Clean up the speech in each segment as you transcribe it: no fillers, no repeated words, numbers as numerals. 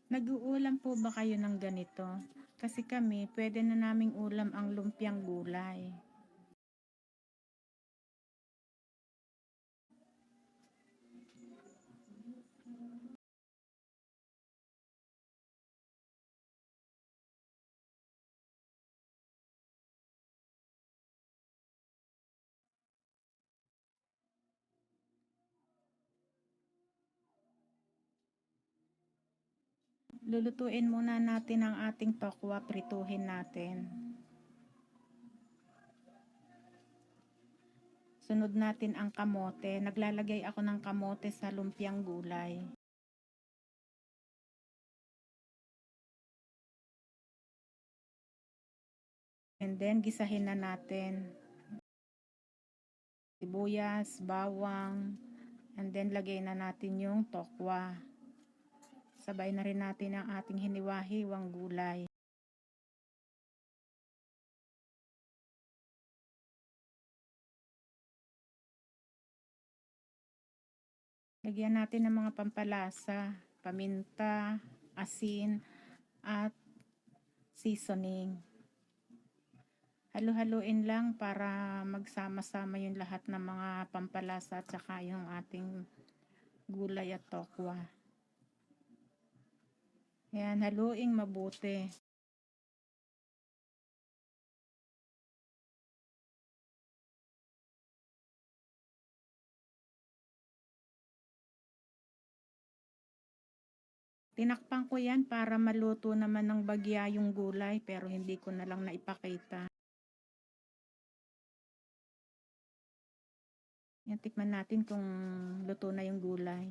Nag-uulam po ba kayo ng ganito? Kasi kami, pwede na naming ulam ang lumpiang gulay. Lulutuin muna natin ang ating tokwa, prituhin natin. Sunod natin ang kamote. Naglalagay ako ng kamote sa lumpiang gulay. And then, gisahin na natin. Sibuyas, bawang, and then lagay na natin yung tokwa. Sabay na rin natin ang ating hiniwa-hiwang gulay. Lagyan natin ng mga pampalasa, paminta, asin, at seasoning. Halu-haluin lang para magsama-sama yung lahat ng mga pampalasa at saka yung ating gulay at tokwa. Ayan, haluing mabuti. Tinakpan ko yan para maluto naman ng bagya yung gulay pero hindi ko na lang naipakita. Yan, tikman natin kung luto na yung gulay.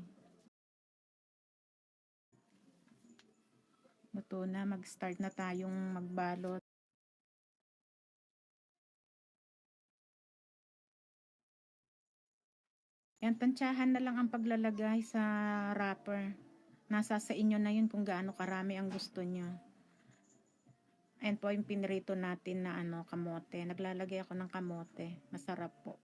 Luto na, mag-start na tayong magbalot. Yan, tansyahan na lang ang paglalagay sa wrapper. Nasa sa inyo na yun kung gaano karami ang gusto nyo. Ayan po yung pinrito natin na kamote. Naglalagay ako ng kamote. Masarap po.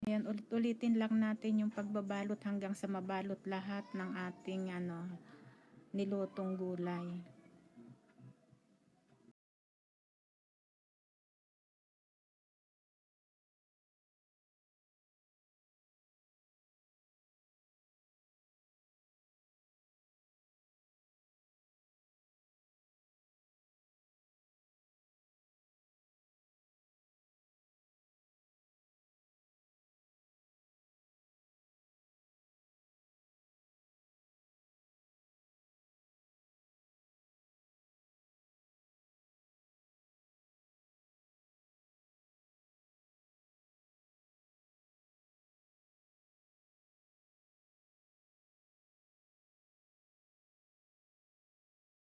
Ayan, ulit-ulitin lang natin yung pagbabalot hanggang sa mabalot lahat ng ating nilutong gulay.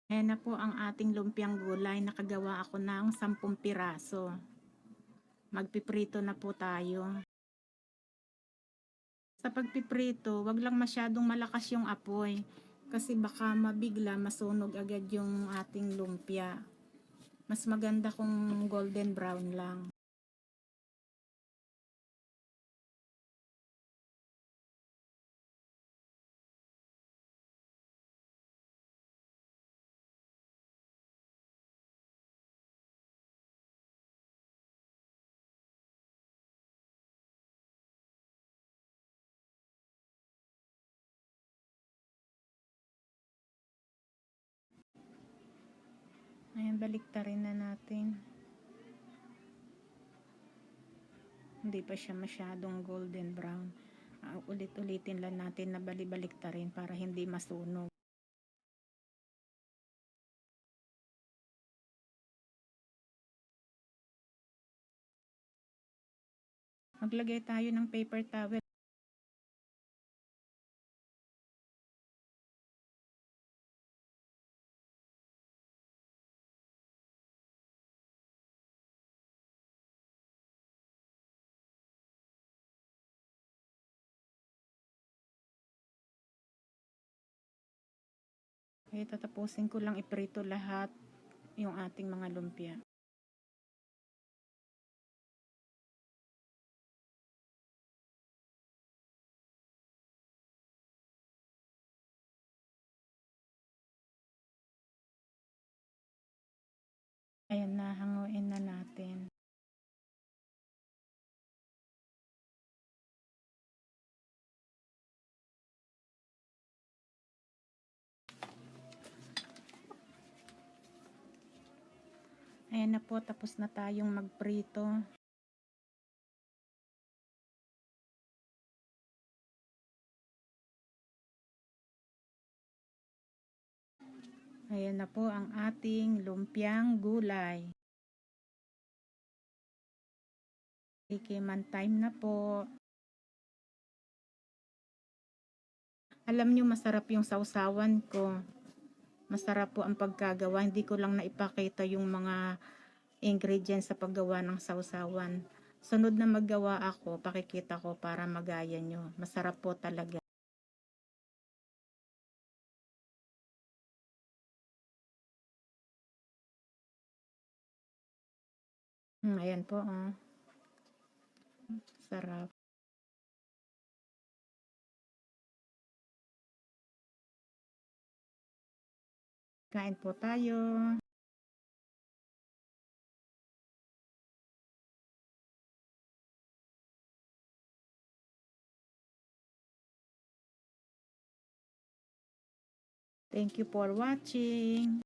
Ayan na po ang ating lumpiang gulay. Nakagawa ako ng 10 piraso. Magpiprito na po tayo. Sa pagpiprito, wag lang masyadong malakas yung apoy. Kasi baka mabigla masunog agad yung ating lumpia. Mas maganda kung golden brown lang. Ayan, baliktarin na natin. Hindi pa siya masyadong golden brown. Ulit-ulitin lang natin na balibaliktarin para hindi masunog. Maglagay tayo ng paper towel. Okay, tatapusin ko lang iprito lahat yung ating mga lumpia. Ayan na, hanguin na natin. Ayan na po, tapos na tayong magprito. Ayan na po ang ating lumpiang gulay. Ikiman time na po. Alam nyo, masarap yung sausawan ko. Masarap po ang pagkagawa. Hindi ko lang naipakita yung mga ingredients sa paggawa ng sausawan. Sunod na maggawa ako, pakikita ko para magaya nyo. Masarap po talaga. Ayan po, oh. Sarap. Kain po tayo. Thank you for watching.